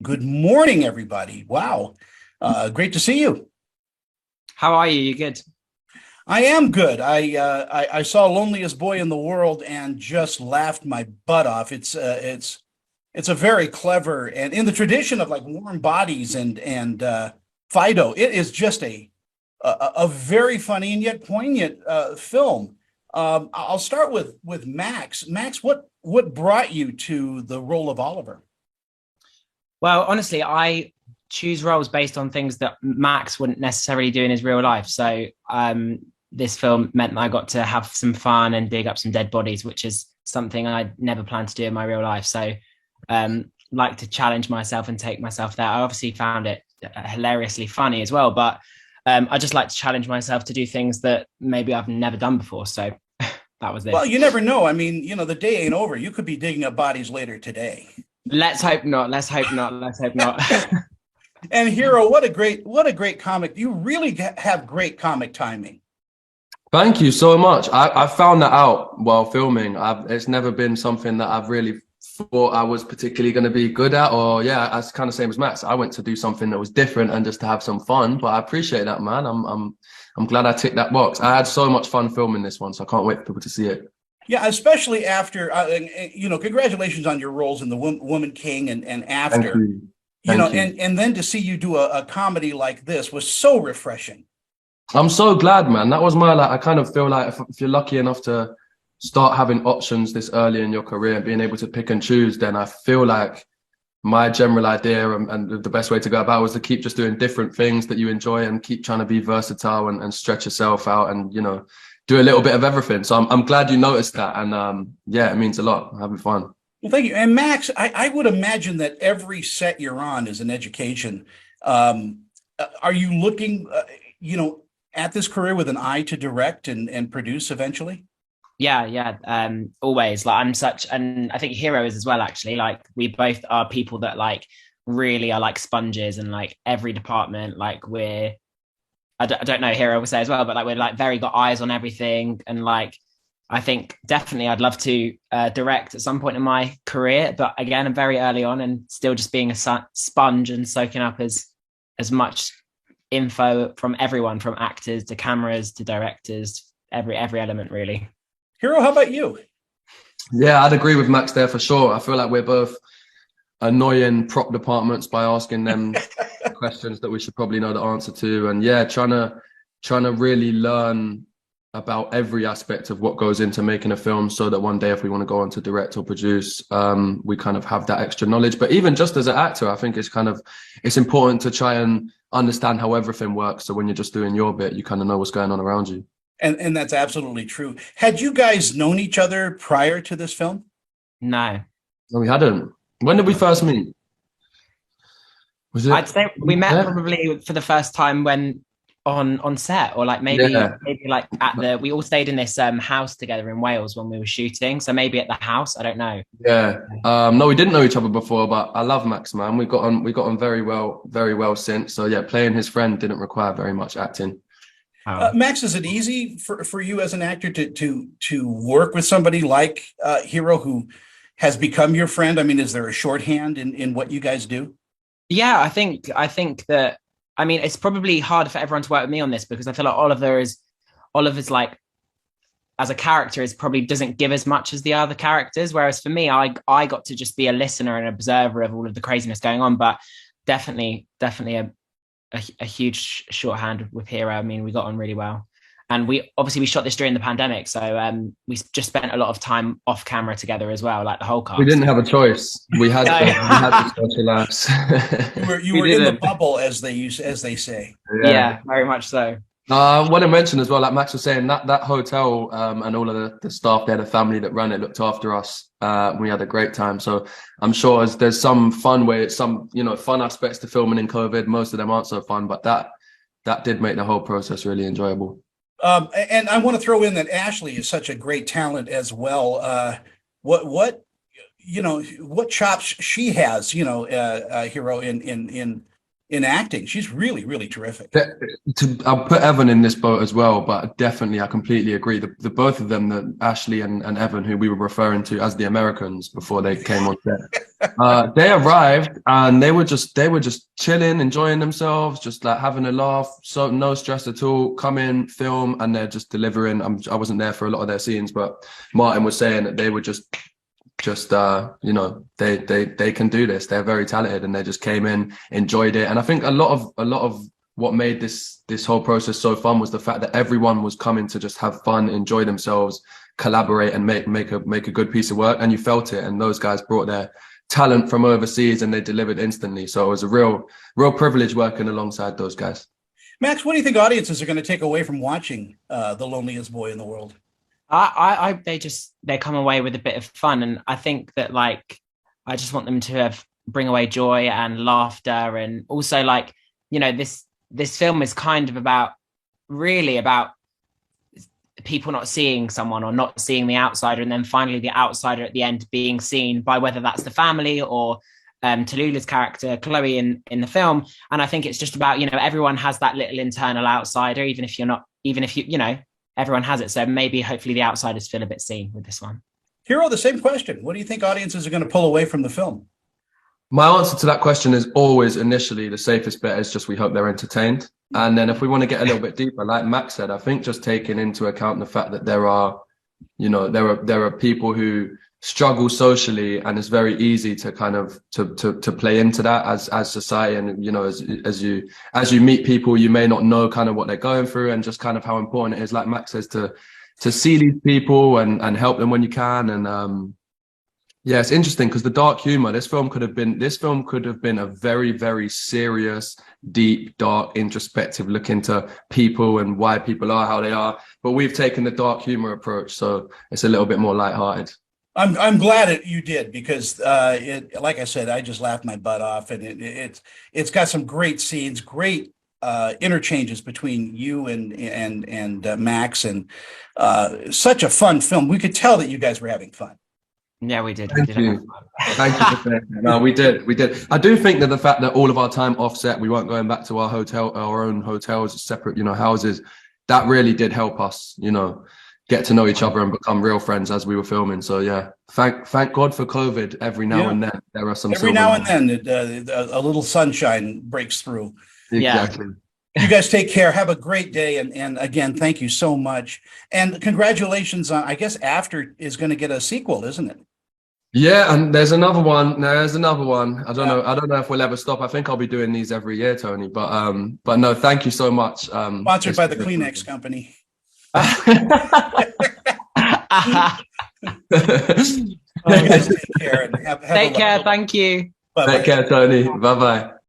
Good morning, everybody. Wow. Great to see you. How are you? You good? I am good. I saw Loneliest Boy in the World and just laughed my butt off. It's a very clever and in the tradition of like Warm Bodies and Fido. It is just a very funny and yet poignant film. I'll start with Max. Max, what brought you to the role of Oliver? Well, honestly, I choose roles based on things that Max wouldn't necessarily do in his real life. So this film meant that I got to have some fun and dig up some dead bodies, which is something I never planned to do in my real life. So like to challenge myself and take myself there. I obviously found it hilariously funny as well, but I just like to challenge myself to do things that maybe I've never done before. So that was Well, this. you never know. I mean, the day ain't over. You could be digging up bodies later today. Let's hope not. Let's hope not. Let's hope not. And Hero, what a great comic. You really have great comic timing. Thank you so much. I found that out while filming. It's never been something that I've really thought I was particularly going to be good at, or yeah, it's kind of same as Max. I went to do something that was different and just to have some fun. But I appreciate that, man. I'm glad I ticked that box. I had so much fun filming this one, so I can't wait for people to see it. Yeah, especially after, congratulations on your roles in The Woman King and Thank after, you. Thank you. and then to see you do a comedy like this was so refreshing. I'm so glad, man. That was I kind of feel like if you're lucky enough to start having options this early in your career and being able to pick and choose, then I feel like my general idea and the best way to go about it was to keep just doing different things that you enjoy and keep trying to be versatile and stretch yourself out and, do a little bit of everything. So I'm glad you noticed that. And yeah, it means a lot. I'm having fun. Well, thank you. And Max, I would imagine that every set you're on is an education. Are you looking, at this career with an eye to direct and produce eventually? Yeah. Always. Like and I think Hero is as well, actually. Like we both are people that like really are like sponges and like every department, like I don't know, Hero will say as well, but like we're like very got eyes on everything. And like I think definitely I'd love to direct at some point in my career, but again, I'm very early on and still just being a sponge and soaking up as much info from everyone, from actors to cameras to directors, every element really. Hero, how about you? Yeah, I'd agree with Max there for sure. I feel like we're both annoying prop departments by asking them questions that we should probably know the answer to. And yeah, trying to really learn about every aspect of what goes into making a film so that one day if we want to go on to direct or produce, we kind of have that extra knowledge. But even just as an actor, I think it's important to try and understand how everything works. So when you're just doing your bit, you kind of know what's going on around you. And that's absolutely true. Had you guys known each other prior to this film? No. No, we hadn't. When did we first meet? Was it? I'd say we met probably for the first time when on set, or like maybe like we all stayed in this house together in Wales when we were shooting. So maybe at the house, I don't know. Yeah. No, we didn't know each other before, but I love Max, man. We got on very well since. So yeah, playing his friend didn't require very much acting. Max, is it easy for you as an actor to work with somebody like Hero who has become your friend? I mean, is there a shorthand in what you guys do? Yeah, I think that, I mean, it's probably hard for everyone to work with me on this because I feel like Oliver's like, as a character, is probably doesn't give as much as the other characters. Whereas for me, I got to just be a listener and observer of all of the craziness going on. But definitely a huge shorthand with Hero. I mean, we got on really well. And we shot this during the pandemic. So we just spent a lot of time off camera together as well, like the whole cast. We didn't have a choice. We had to socialize. You were in the bubble, as they say. Yeah, very much so. I want to mention as well, like Max was saying, that hotel and all of the staff there, the family that ran it, looked after us. We had a great time. So I'm sure there's some fun fun aspects to filming in COVID. Most of them aren't so fun, but that did make the whole process really enjoyable. And I want to throw in that Ashley is such a great talent as well. What chops she has, Hero in in acting. She's really, really terrific. I'll put Evan in this boat as well, but definitely I completely agree. The both of them, Ashley and Evan, who we were referring to as the Americans before they came on set, they arrived and they were just chilling, enjoying themselves, just like having a laugh, so no stress at all. Come in, film, and they're just delivering. I wasn't there for a lot of their scenes, but Martin was saying that they were just you know, they can do this. They're very talented, and they just came in, enjoyed it. And I think a lot of what made this whole process so fun was the fact that everyone was coming to just have fun, enjoy themselves, collaborate, and make a good piece of work. And you felt it. And those guys brought their talent from overseas, and they delivered instantly. So it was a real privilege working alongside those guys. Max, what do you think audiences are going to take away from watching The Loneliest Boy in the World? They come away with a bit of fun, and I think that, like, I just want them to bring away joy and laughter, and also, like, you know, this film is kind of about people not seeing someone or not seeing the outsider, and then finally the outsider at the end being seen by whether that's the family or Tallulah's character Chloe in the film. And I think it's just about, you know, everyone has that little internal outsider, even if you know, everyone has it. So maybe hopefully the outsiders feel a bit seen with this one. Hero, the same question. What do you think audiences are going to pull away from the film? My answer to that question is always initially the safest bet is just we hope they're entertained. And then if we want to get a little bit deeper, like Max said, I think just taking into account the fact that there are people who struggle socially, and it's very easy to kind of to play into that as society. And, you know, as you meet people, you may not know kind of what they're going through, and just kind of how important it is, like Max says, to see these people and help them when you can. And yeah, it's interesting because the dark humor, this film could have been a very, very serious, deep, dark, introspective look into people and why people are how they are. But we've taken the dark humor approach, so it's a little bit more lighthearted. I'm glad you did, because like I said, I just laughed my butt off, and it's got some great scenes, great interchanges between you and Max, and such a fun film. We could tell that you guys were having fun. Yeah, we did. Thank you for saying that. No, we did. I do think that the fact that all of our time offset, we weren't going back to our own hotels, separate, you know, houses, that really did help us, you know, get to know each other and become real friends as we were filming. So yeah, thank God for COVID. Every now and then there are some. Every now and then a little sunshine breaks through. Exactly. You guys take care. Have a great day. And again, thank you so much. And congratulations on, I guess After is going to get a sequel, isn't it? Yeah, and there's another one. I don't know if we'll ever stop. I think I'll be doing these every year, Tony. But no, thank you so much. Sponsored by the Kleenex company. Take care. And have Take care. Thank you. Bye-bye. Take care, Tony. Bye-bye.